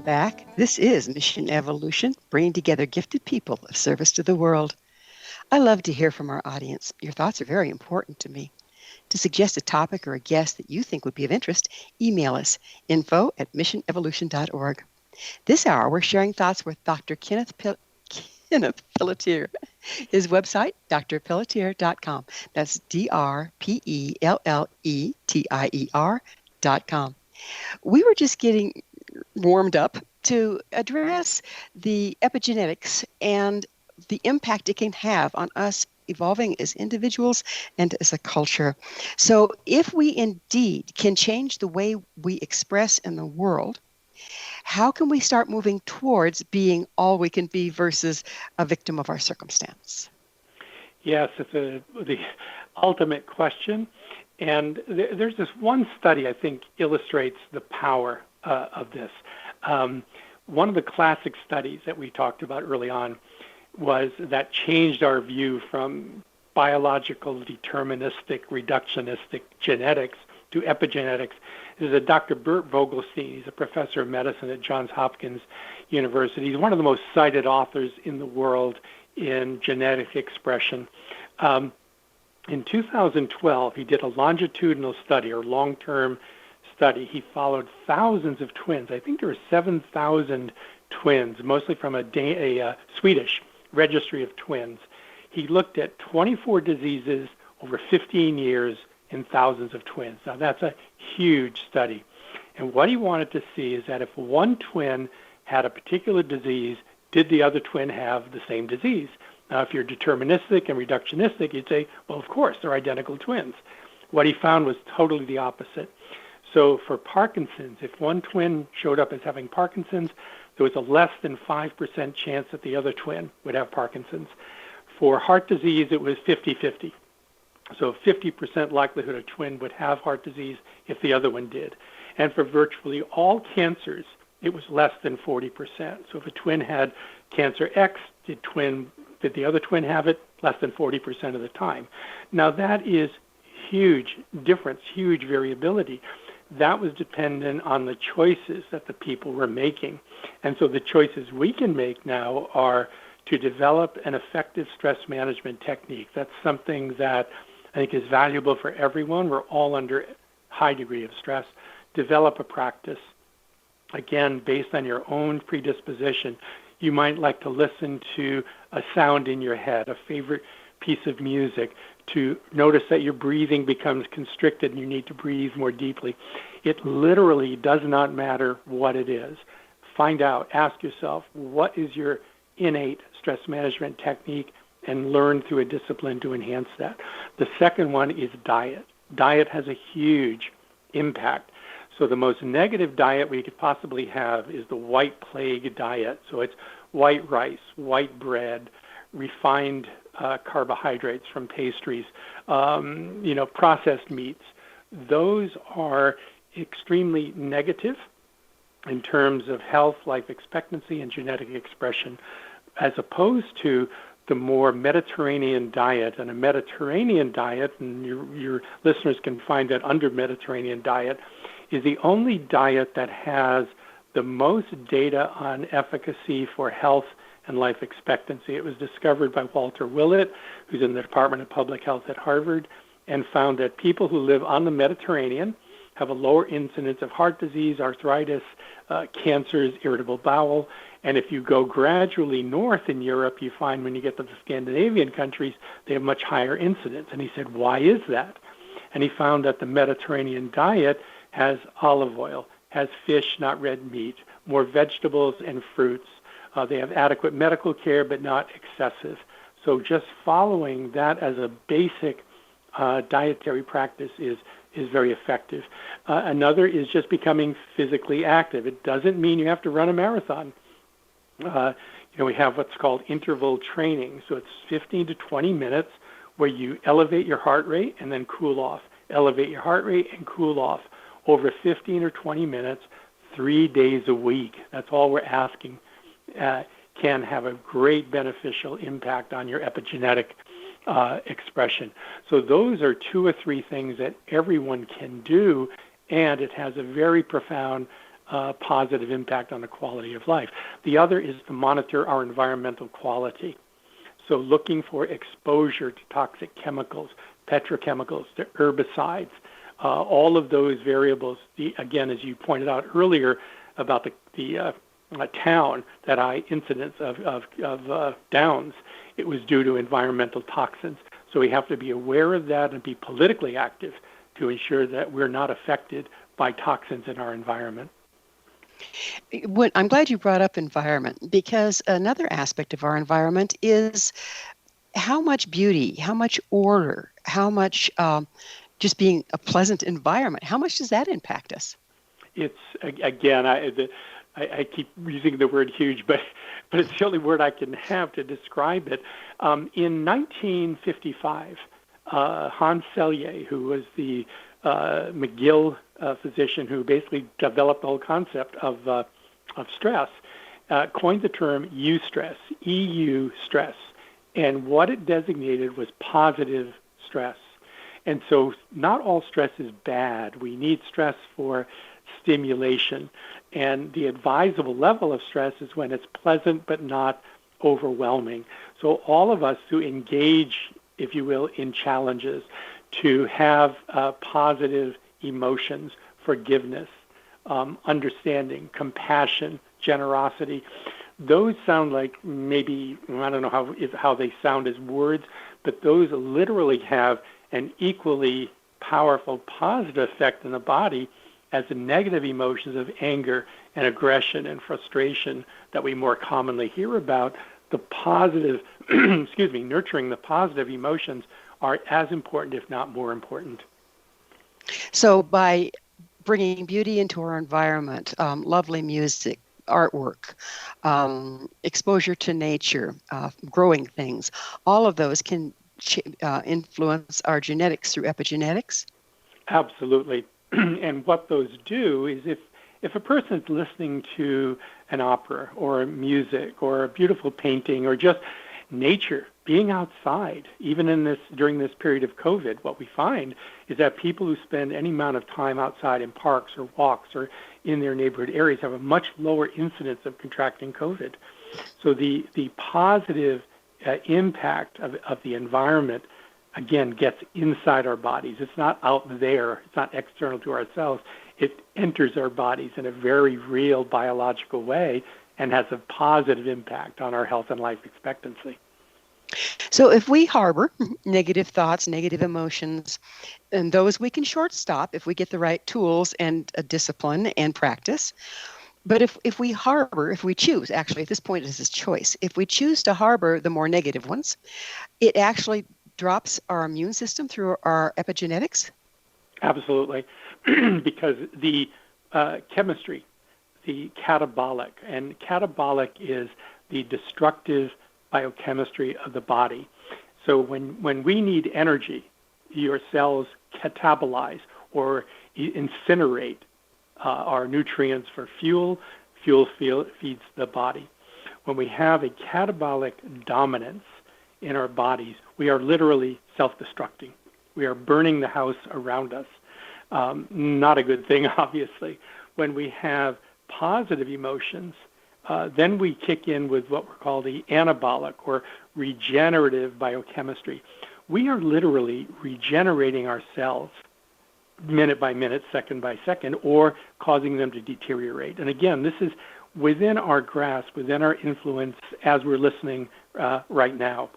Welcome back. This is Mission Evolution, bringing together gifted people of service to the world. I love to hear from our audience. Your thoughts are very important to me. To suggest a topic or a guest that you think would be of interest, email us, info@missionevolution.org. This hour, we're sharing thoughts with Dr. Kenneth Pelletier. His website, drpelletier.com. That's drpelletier.com. We were just getting warmed up to address the epigenetics and the impact it can have on us evolving as individuals and as a culture. So if we indeed can change the way we express in the world, how can we start moving towards being all we can be versus a victim of our circumstance? Yes, it's the ultimate question. And there's this one study I think illustrates the power of this. One of the classic studies that we talked about early on was that changed our view from biological, deterministic, reductionistic genetics to epigenetics. This is Dr. Bert Vogelstein. He's a professor of medicine at Johns Hopkins University. He's one of the most cited authors in the world in genetic expression. In 2012, he did a longitudinal study or long-term study. He followed thousands of twins. I think there were 7,000 twins, mostly from a Swedish registry of twins. He looked at 24 diseases over 15 years in thousands of twins. Now, that's a huge study. And what he wanted to see is that if one twin had a particular disease, did the other twin have the same disease? Now, if you're deterministic and reductionistic, you'd say, well, of course, they're identical twins. What he found was totally the opposite. So for Parkinson's, if one twin showed up as having Parkinson's, there was a less than 5% chance that the other twin would have Parkinson's. For heart disease, it was 50-50. So 50% likelihood a twin would have heart disease if the other one did. And for virtually all cancers, it was less than 40%. So if a twin had cancer X, did the other twin have it? Less than 40% of the time. Now that is huge difference, huge variability. That was dependent on the choices that the people were making. And so the choices we can make now are to develop an effective stress management technique. That's something that I think is valuable for everyone. We're all under high degree of stress. Develop a practice. Again, based on your own predisposition, you might like to listen to a sound in your head, a favorite piece of music, to notice that your breathing becomes constricted and you need to breathe more deeply. It literally does not matter what it is. Find out, ask yourself, what is your innate stress management technique, and learn through a discipline to enhance that. The second one is diet. Diet has a huge impact. So the most negative diet we could possibly have is the white plague diet. So it's white rice, white bread, refined carbohydrates from pastries, processed meats. Those are extremely negative in terms of health, life expectancy, and genetic expression, as opposed to the more Mediterranean diet. And a Mediterranean diet, and your listeners can find that under Mediterranean diet, is the only diet that has the most data on efficacy for health and life expectancy. It was discovered by Walter Willett, who's in the Department of Public Health at Harvard, and found that people who live on the Mediterranean have a lower incidence of heart disease, arthritis, cancers, irritable bowel. And if you go gradually north in Europe, you find when you get to the Scandinavian countries, they have much higher incidence. And he said, why is that? And he found that the Mediterranean diet has olive oil, has fish, not red meat, more vegetables and fruits. They have adequate medical care, but not excessive. So just following that as a basic dietary practice is very effective. Another is just becoming physically active. It doesn't mean you have to run a marathon. We have what's called interval training. So it's 15 to 20 minutes where you elevate your heart rate and then cool off. Elevate your heart rate and cool off over 15 or 20 minutes, 3 days a week. That's all we're asking. Can have a great beneficial impact on your epigenetic expression. So those are 2 or 3 things that everyone can do, and it has a very profound positive impact on the quality of life. The other is to monitor our environmental quality. So looking for exposure to toxic chemicals, petrochemicals, to herbicides, all of those variables. Again, as you pointed out earlier about the town, that high incidence of downs, it was due to environmental toxins. So we have to be aware of that and be politically active to ensure that we're not affected by toxins in our environment. I'm glad you brought up environment, because another aspect of our environment is how much beauty, how much order, how much just being a pleasant environment. How much does that impact us? It's, again, I keep using the word huge, but it's the only word I can have to describe it. In 1955, Hans Selye, who was the McGill physician who basically developed the whole concept of stress, coined the term eustress, EU stress. And what it designated was positive stress. And so not all stress is bad. We need stress for stimulation. And the advisable level of stress is when it's pleasant but not overwhelming. So all of us who engage, if you will, in challenges, to have positive emotions, forgiveness, understanding, compassion, generosity, those sound like maybe, I don't know how they sound as words, but those literally have an equally powerful positive effect in the body as the negative emotions of anger and aggression and frustration that we more commonly hear about. The positive, nurturing the positive emotions are as important, if not more important. So by bringing beauty into our environment, lovely music, artwork, exposure to nature, growing things, all of those can influence our genetics through epigenetics? Absolutely. And what those do is if a person's listening to an opera or music or a beautiful painting or just nature, being outside, even during this period of COVID, what we find is that people who spend any amount of time outside in parks or walks or in their neighborhood areas have a much lower incidence of contracting COVID. So the positive impact of the environment, again, gets inside our bodies. It's not out there. It's not external to ourselves. It enters our bodies in a very real biological way and has a positive impact on our health and life expectancy. So if we harbor negative thoughts, negative emotions, and those we can short stop if we get the right tools and a discipline and practice. But if we choose, actually at this point this is choice, if we choose to harbor the more negative ones, it actually drops our immune system through our epigenetics? Absolutely. Because the chemistry, the catabolic, and catabolic is the destructive biochemistry of the body. So when we need energy, your cells catabolize or incinerate our nutrients for fuel. Fuel feeds the body. When we have a catabolic dominance in our bodies, we are literally self-destructing. We are burning the house around us. Not a good thing, obviously. When we have positive emotions, then we kick in with what we're called the anabolic or regenerative biochemistry. We are literally regenerating our cells minute by minute, second by second, or causing them to deteriorate. And again, this is within our grasp, within our influence as we're listening right now.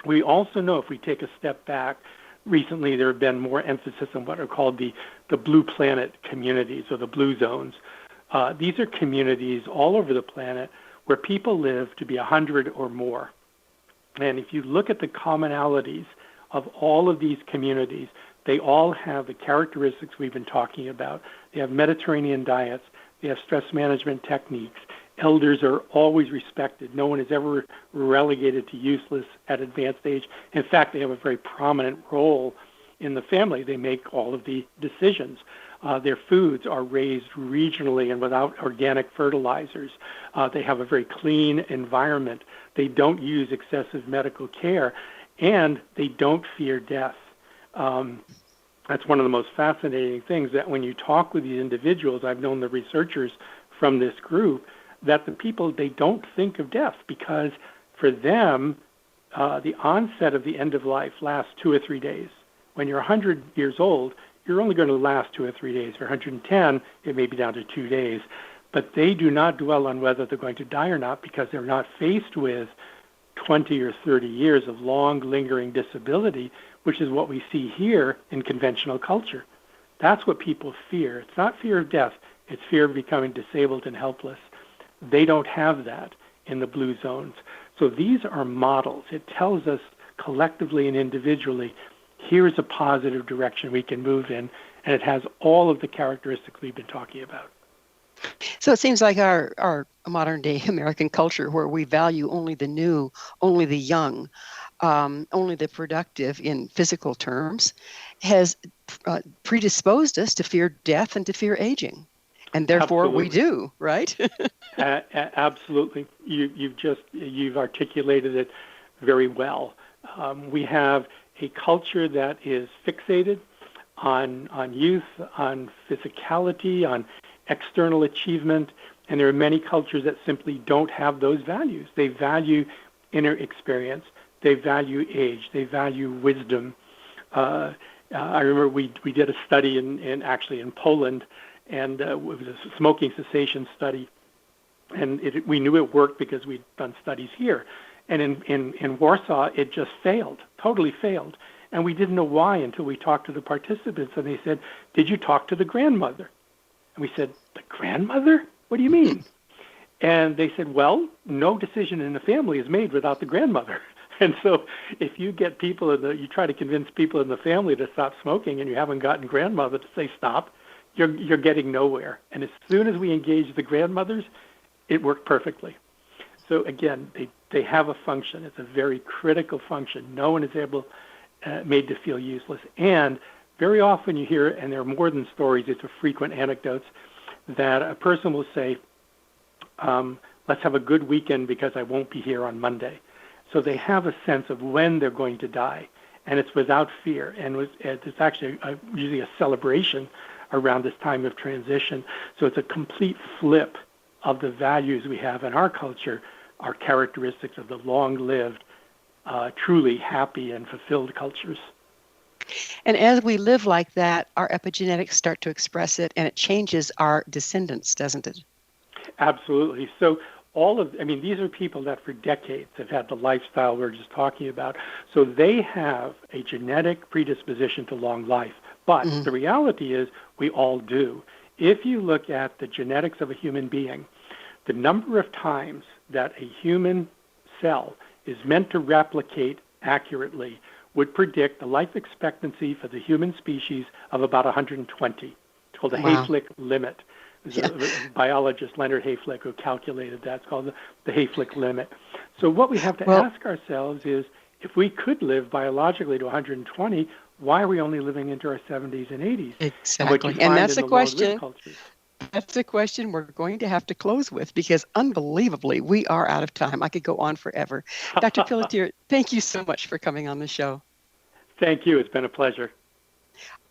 We also know if we take a step back, recently there have been more emphasis on what are called the blue planet communities or the blue zones. These are communities all over the planet where people live to be 100 or more. And if you look at the commonalities of all of these communities, they all have the characteristics we've been talking about. They have Mediterranean diets. They have stress management techniques. Elders are always respected. No one is ever relegated to useless at advanced age. In fact, they have a very prominent role in the family. They make all of the decisions. Their foods are raised regionally and without organic fertilizers. They have a very clean environment. They don't use excessive medical care, and they don't fear death. That's one of the most fascinating things, that when you talk with these individuals, I've known the researchers from this group, that the people, they don't think of death, because for them, the onset of the end of life lasts 2 or 3 days. When you're 100 years old, you're only going to last 2 or 3 days. For 110, it may be down to 2 days. But they do not dwell on whether they're going to die or not, because they're not faced with 20 or 30 years of long, lingering disability, which is what we see here in conventional culture. That's what people fear. It's not fear of death. It's fear of becoming disabled and helpless. They don't have that in the blue zones. So these are models. It tells us collectively and individually, here's a positive direction we can move in, and it has all of the characteristics we've been talking about. So it seems like our modern day American culture, where we value only the new, only the young, only the productive in physical terms, has predisposed us to fear death and to fear aging. And therefore Absolutely. We do, right? Absolutely. You've articulated it very well. We have a culture that is fixated on youth, on physicality, on external achievement, and there are many cultures that simply don't have those values. They value inner experience. They value age. They value wisdom. I remember we did a study in Poland, and it was a smoking cessation study, and we knew it worked because we'd done studies here. And in Warsaw, it just failed, totally failed. And we didn't know why until we talked to the participants, and they said, "Did you talk to the grandmother?" And we said, "The grandmother? What do you mean?" And they said, "Well, no decision in the family is made without the grandmother." And so if you get people you try to convince people in the family to stop smoking, and you haven't gotten grandmother to say stop, you're getting nowhere. And as soon as we engage the grandmothers, it worked perfectly. So again, they have a function. It's a very critical function. No one is made to feel useless. And very often you hear, and there are more than stories, it's a frequent anecdotes, that a person will say, let's have a good weekend because I won't be here on Monday. So they have a sense of when they're going to die, and it's without fear. And it's actually usually a celebration around this time of transition. So it's a complete flip of the values we have in our culture, our characteristics of the long-lived, truly happy and fulfilled cultures. And as we live like that, our epigenetics start to express it, and it changes our descendants, doesn't it? Absolutely. So these are people that for decades have had the lifestyle we're just talking about. So they have a genetic predisposition to long life. But the reality is we all do. If you look at the genetics of a human being, the number of times that a human cell is meant to replicate accurately would predict a life expectancy for the human species of about 120. It's called the Hayflick limit. There's a biologist, Leonard Hayflick, who calculated that. It's called the Hayflick limit. So what we have to ask ourselves is, if we could live biologically to 120, why are we only living into our 70s and 80s? Exactly. And that's a question. That's the question we're going to have to close with, because unbelievably, we are out of time. I could go on forever. Dr. Pelletier, thank you so much for coming on the show. Thank you. It's been a pleasure.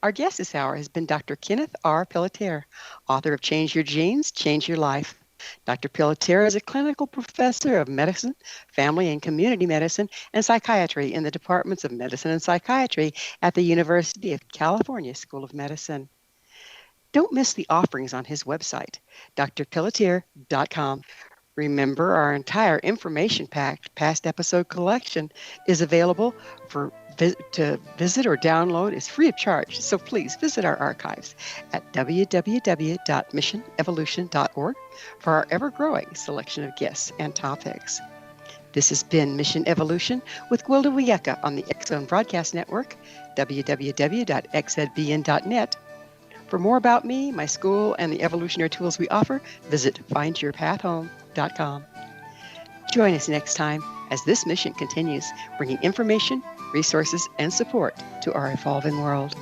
Our guest this hour has been Dr. Kenneth R. Pelletier, author of Change Your Genes, Change Your Life. Dr. Pelletier is a clinical professor of medicine, family and community medicine, and psychiatry in the departments of medicine and psychiatry at the University of California School of Medicine. Don't miss the offerings on his website, drpelletier.com. Remember, our entire information-packed past episode collection is available to visit or download. It's free of charge, so please visit our archives at www.missionevolution.org for our ever-growing selection of guests and topics. This has been Mission Evolution with Gwilda Wiyaka on the X-Zone Broadcast Network, www.xzbn.net. For more about me, my school, and the evolutionary tools we offer, visit findyourpathhome.com. Join us next time as this mission continues, bringing information, resources, and support to our evolving world.